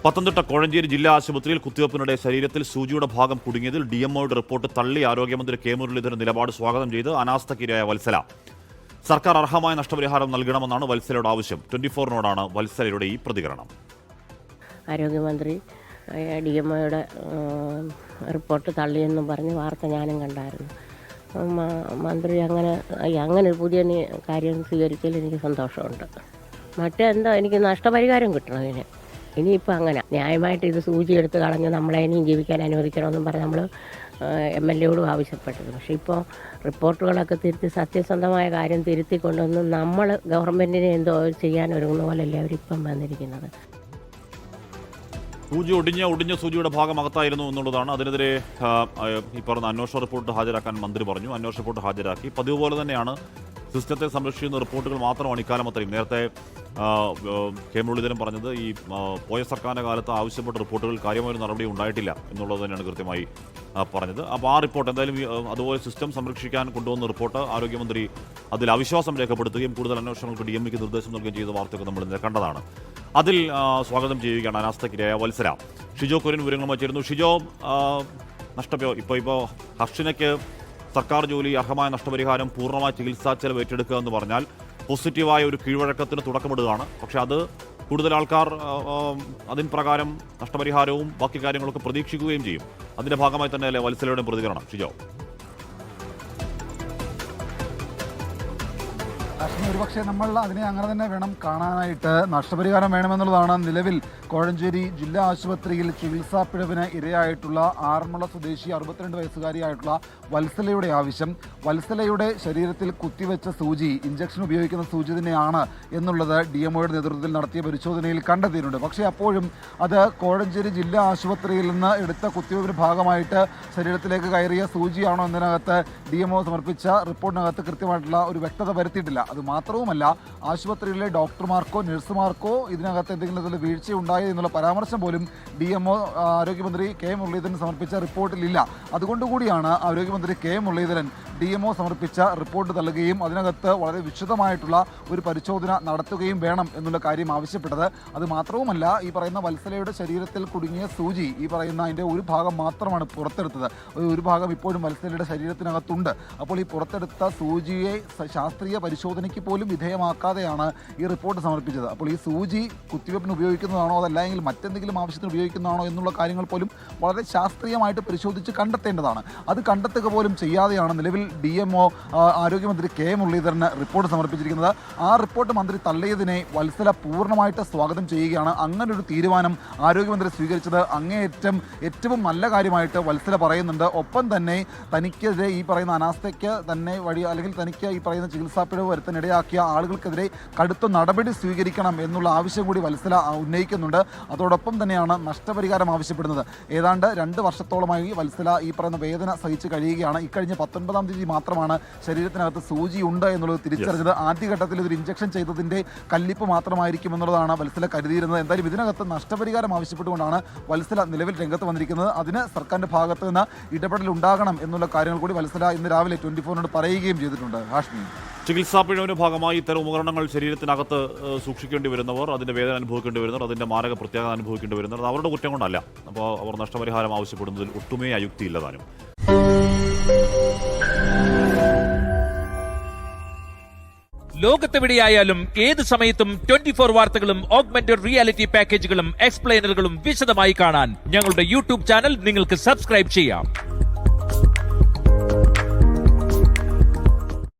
പത്തനംതിട്ട കോഴഞ്ചേരി ജില്ലാ ആശുപത്രിയിൽ കുത്തിവയ്പ്പിനിടെ ശരീരത്തിൽ സൂചിയുടെ ഭാഗം കുടുങ്ങിയതിൽ ഡിഎംഒയുടെ റിപ്പോർട്ട് തള്ളി ആരോഗ്യമന്ത്രി കെ മുരളീധരൻ നിലപാട് സ്വാഗതം ചെയ്ത് അനാസ്ഥക്കിരയായ വത്സല. സർക്കാർ അർഹമായ നഷ്ടപരിഹാരം നൽകണമെന്നാണ് വത്സലയുടെ ആവശ്യം. 24-നോടാണ് വത്സലയുടെ ഈ പ്രതികരണം. ആരോഗ്യമന്ത്രി ഡിഎംഒയുടെ റിപ്പോർട്ട് തള്ളിയെന്നും പറഞ്ഞ് വാർത്ത ഞാനും കണ്ടായിരുന്നു. മന്ത്രി അങ്ങനെ ഒരു പുതിയ കാര്യം സ്വീകരിച്ചതിൽ എനിക്ക് സന്തോഷമുണ്ട്. മറ്റെന്താ, എനിക്ക് നഷ്ടപരിഹാരം കിട്ടണം. ഇനിയിപ്പോൾ അങ്ങനെ ന്യായമായിട്ട് ഇത് സൂചി എടുത്ത് കളഞ്ഞ് നമ്മളെ ഇനിയും ജീവിക്കാൻ അനുവദിക്കണമെന്നും പറഞ്ഞ് നമ്മൾ MLA-യോടും ആവശ്യപ്പെട്ടത്. പക്ഷേ ഇപ്പോൾ റിപ്പോർട്ടുകളൊക്കെ തിരുത്തി സത്യസന്ധമായ കാര്യം തിരുത്തിക്കൊണ്ടൊന്നും നമ്മൾ ഗവൺമെൻറ്റിനെ എന്തോ ചെയ്യാൻ ഒരുങ്ങുന്ന പോലെയല്ലേ അവരിപ്പം വന്നിരിക്കുന്നത്. സൂചി ഒടിഞ്ഞ സൂചിയുടെ ഭാഗം അകത്തായിരുന്നു എന്നുള്ളതാണ്. അതിനെതിരെ ഈ പറഞ്ഞ അന്വേഷണ റിപ്പോർട്ട് ഹാജരാക്കാൻ മന്ത്രി പറഞ്ഞു. അന്വേഷണ റിപ്പോർട്ട് ഹാജരാക്കി. പതിവ് പോലെ തന്നെയാണ് സിസ്റ്റത്തെ സംരക്ഷിക്കുന്ന റിപ്പോർട്ടുകൾ മാത്രമാണ് ഇക്കാലം അത്രയും. നേരത്തെ കെ മുരളീധരൻ പറഞ്ഞത് ഈ പോയ സർക്കാരിൻ്റെ കാലത്ത് ആവശ്യപ്പെട്ട റിപ്പോർട്ടുകൾ കാര്യമായ നടപടി ഉണ്ടായിട്ടില്ല എന്നുള്ളത് തന്നെയാണ് കൃത്യമായി പറഞ്ഞത്. അപ്പോൾ ആ റിപ്പോർട്ട് എന്തായാലും അതുപോലെ സിസ്റ്റം സംരക്ഷിക്കാൻ കൊണ്ടുവന്ന റിപ്പോർട്ട് ആരോഗ്യമന്ത്രി അതിൽ അവിശ്വാസം രേഖപ്പെടുത്തുകയും കൂടുതൽ അന്വേഷണങ്ങൾക്ക് DMEക്ക് നിർദ്ദേശം നൽകുകയും ചെയ്ത വാർത്തയൊക്കെ നമ്മൾ ഇന്നലെ കണ്ടതാണ്. അതിൽ സ്വാഗതം ചെയ്യുകയാണ് അനാസ്ഥക്കിരയായ വത്സല. ഷിജോ കുര്യൻ വിവരങ്ങളുമായി ചേരുന്നു. ഷിജോ, ഇപ്പോൾ ഹർഷിനയ്ക്ക് സർക്കാർ ജോലി, അർഹമായ നഷ്ടപരിഹാരം, പൂർണ്ണമായ ചികിത്സാ ചെലവ് ഏറ്റെടുക്കുക എന്ന് പറഞ്ഞാൽ പോസിറ്റീവായ ഒരു കീഴ്വഴക്കത്തിന് തുടക്കമിടുകയാണ്. പക്ഷെ അത് കൂടുതൽ ആൾക്കാർ അതിന് പ്രകാരം നഷ്ടപരിഹാരവും ബാക്കി കാര്യങ്ങളൊക്കെ പ്രതീക്ഷിക്കുകയും ചെയ്യും. അതിന്റെ ഭാഗമായി തന്നെയല്ലേ വത്സലയുടെ പ്രതികരണം? ഷിജോ, ഒരുപക്ഷെ നമ്മൾ അതിനെ അങ്ങനെ തന്നെ വേണം കാണാനായിട്ട്. നഷ്ടപരിഹാരം വേണമെന്നുള്ളതാണ് നിലവിൽ കോഴഞ്ചേരി ജില്ലാ ആശുപത്രിയിൽ ചികിത്സാ പിഴവിന് ഇരയായിട്ടുള്ള ആറന്മുള സ്വദേശി 62 വയസ്സുകാരിയായിട്ടുള്ള വത്സലയുടെ ആവശ്യം. വത്സലയുടെ ശരീരത്തിൽ കുത്തിവെച്ച സൂചി, ഇഞ്ചക്ഷൻ ഉപയോഗിക്കുന്ന സൂചി തന്നെയാണ് എന്നുള്ളത് DMOയുടെ നേതൃത്വത്തിൽ നടത്തിയ പരിശോധനയിൽ കണ്ടെത്തിയിട്ടുണ്ട്. പക്ഷേ അപ്പോഴും അത് കോഴഞ്ചേരി ജില്ലാ ആശുപത്രിയിൽ നിന്ന് എടുത്ത കുത്തിവെപ്പിന് ഭാഗമായിട്ട് ശരീരത്തിലേക്ക് കയറിയ സൂചിയാണോ എന്നതിനകത്ത് DMO സമർപ്പിച്ച റിപ്പോർട്ടിനകത്ത് കൃത്യമായിട്ടുള്ള ഒരു വ്യക്തത വരുത്തിയിട്ടില്ല. അത് മാത്രവുമല്ല, ആശുപത്രിയിലെ ഡോക്ടർമാർക്കോ നഴ്സുമാർക്കോ ഇതിനകത്ത് എന്തെങ്കിലും തരത്തിലുള്ള വീഴ്ചയുണ്ടായി എന്നുള്ള പരാമർശം പോലും DMO ആരോഗ്യമന്ത്രി കെ മുരളീധരൻ സമർപ്പിച്ച റിപ്പോർട്ടിലില്ല. അതുകൊണ്ടുകൂടിയാണ് ആരോഗ്യമന്ത്രി കെ മുരളീധരൻ DMO സമർപ്പിച്ച റിപ്പോർട്ട് തള്ളുകയും അതിനകത്ത് വളരെ വിശദമായിട്ടുള്ള ഒരു പരിശോധന നടത്തുകയും വേണം എന്നുള്ള കാര്യം ആവശ്യപ്പെട്ടത്. അത് മാത്രവുമല്ല, ഈ പറയുന്ന വത്സലയുടെ ശരീരത്തിൽ കുടുങ്ങിയ സൂചി, ഈ പറയുന്ന അതിൻ്റെ ഒരു ഭാഗം മാത്രമാണ് പുറത്തെടുത്തത്. ഒരു ഭാഗം ഇപ്പോഴും വത്സലയുടെ ശരീരത്തിനകത്തുണ്ട്. അപ്പോൾ ഈ പുറത്തെടുത്ത സൂചിയെ ശാസ്ത്രീയ പരിശോധനയ്ക്ക് പോലും വിധേയമാക്കാതെയാണ് ഈ റിപ്പോർട്ട് സമർപ്പിച്ചത്. അപ്പോൾ ഈ സൂചി കുത്തിവയ്പ്പിന് ഉപയോഗിക്കുന്നതാണോ അതല്ലെങ്കിൽ മറ്റെന്തെങ്കിലും ആവശ്യത്തിന് ഉപയോഗിക്കുന്നതാണോ എന്നുള്ള കാര്യങ്ങൾ പോലും വളരെ ശാസ്ത്രീയമായിട്ട് പരിശോധിച്ച് കണ്ടെത്തേണ്ടതാണ്. അത് കണ്ടെത്തുക പോലും ചെയ്യാതെയാണ് നിലവിൽ DMO ആരോഗ്യമന്ത്രി കെ മുരളീധരന് റിപ്പോർട്ട് സമർപ്പിച്ചിരിക്കുന്നത്. ആ റിപ്പോർട്ട് മന്ത്രി തള്ളിയതിനെ വത്സല പൂർണ്ണമായിട്ട് സ്വാഗതം ചെയ്യുകയാണ്. അങ്ങനൊരു തീരുമാനം ആരോഗ്യമന്ത്രി സ്വീകരിച്ചത് അങ്ങേയറ്റം ഏറ്റവും നല്ല കാര്യമായിട്ട് വത്സല പറയുന്നുണ്ട്. ഒപ്പം തന്നെ തനിക്കെതിരെ ഈ പറയുന്ന അനാസ്ഥയ്ക്ക് തന്നെ വഴി അല്ലെങ്കിൽ തനിക്ക് ഈ പറയുന്ന ചികിത്സാ പിഴവ് വരുത്താനിടയാക്കിയ ആളുകൾക്കെതിരെ കടുത്ത നടപടി സ്വീകരിക്കണം എന്നുള്ള ആവശ്യം കൂടി വത്സല ഉന്നയിക്കുന്നുണ്ട്. അതോടൊപ്പം തന്നെയാണ് നഷ്ടപരിഹാരം ആവശ്യപ്പെടുന്നത്. ഏതാണ്ട് 2 വർഷത്തോളമായി വത്സല ഈ പറയുന്ന വേദന സഹിച്ച് കഴിയുകയാണ്. ഇക്കഴിഞ്ഞ 19-ാം തീയതി മാത്രമാണ് ശരീരത്തിനകത്ത് സൂചി ഉണ്ട് എന്നുള്ളത് തിരിച്ചറിഞ്ഞത്. ആദ്യഘട്ടത്തിൽ ഇതൊരു ഇഞ്ചക്ഷൻ ചെയ്തതിൻ്റെ കല്ലിപ്പ് മാത്രമായിരിക്കും എന്നുള്ളതാണ് വത്സല കരുതിയിരുന്നത്. എന്തായാലും ഇതിനകത്ത് നഷ്ടപരിഹാരം ആവശ്യപ്പെട്ടുകൊണ്ടാണ് വത്സല നിലവിൽ രംഗത്ത് വന്നിരിക്കുന്നത്. അതിന് സർക്കാരിൻ്റെ ഭാഗത്ത് നിന്ന് ഇടപെടൽ ഉണ്ടാകണം എന്നുള്ള കാര്യങ്ങൾ കൂടി വത്സല ഇന്ന് രാവിലെ 24-നോട് പറയുകയും ചെയ്തിട്ടുണ്ട്. ഹാഷ്മി, ചികിത്സാ പിഴവിന്റെ ഭാഗമായി ഇത്തരം ഉപകരണങ്ങൾ ശരീരത്തിനകത്ത് സൂക്ഷിക്കേണ്ടി വരുന്നവർ, അതിന്റെ വേദന അനുഭവിക്കേണ്ടി വരുന്നവർ, അതിന്റെ മാരക പ്രത്യാഘാതം അനുഭവിക്കേണ്ടി വരുന്നവർ അവരുടെ കുറ്റം കൊണ്ടല്ല. അപ്പോൾ അവർ നഷ്ടപരിഹാരം ആവശ്യപ്പെടുന്നതിൽ ഒട്ടുമേ അയുക്തിയില്ല താനും. ലോകത്തെവിടെയായാലും ഏത് സമയത്തും 24 വാർത്തകളും ഓഗ്മെന്റഡ് റിയാലിറ്റി പാക്കേജുകളും എക്സ്പ്ലെയിനറുകളും വിശദമായി കാണാൻ ഞങ്ങളുടെ YouTube ചാനൽ നിങ്ങൾക്ക് സബ്സ്ക്രൈബ് ചെയ്യാം.